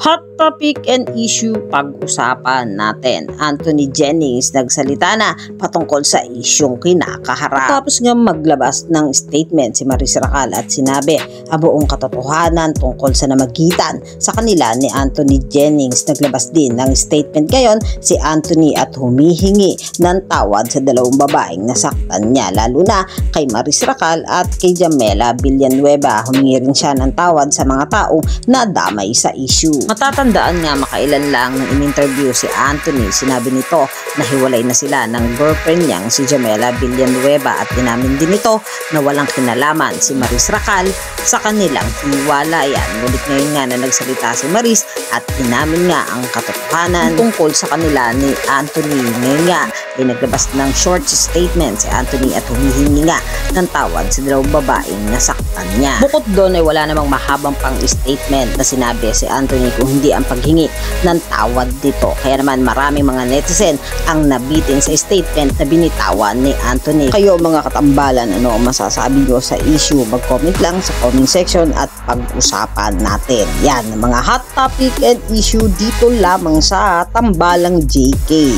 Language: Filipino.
Hot topic and issue pag-usapan natin. Anthony Jennings nagsalita na patungkol sa isyong kinakaharap. Tapos nga maglabas ng statement si Maris Racal at sinabi ang buong katotohanan tungkol sa namagitan sa kanila ni Anthony Jennings. Naglabas din ng statement ngayon si Anthony at humihingi ng tawad sa dalawang babaeng nasaktan niya, lalo na kay Maris Racal at kay Jamela Villanueva. Humingi rin siya ng tawad sa mga taong nadamay sa issue. Matatandaan nga makailan lang nung in-interview si Anthony, sinabi nito na hiwalay na sila ng girlfriend niyang si Jamela Villanueva at inamin din nito na walang kinalaman si Maris Racal sa kanilang hiwalayan. Ngunit ngayon nga na nagsalita si Maris at inamin nga ang katotohanan tungkol sa kanila ni Anthony. Ngayon nga ay naglabas ng short statement si Anthony at humihingi nga ng tawad sa dalawang babaeng nasaktan niya. Bukod doon ay wala namang mahabang pang statement na sinabi si Anthony kung hindi ang paghingi ng tawad dito. Kaya naman maraming mga netizen ang nabitin sa statement na binitawan ni Anthony. Kayo mga katambalan, ano ang masasabi nyo sa issue? Mag-comment lang sa comment section at pag-usapan natin. Yan, mga hot topic and issue dito lamang sa Tambalang JK.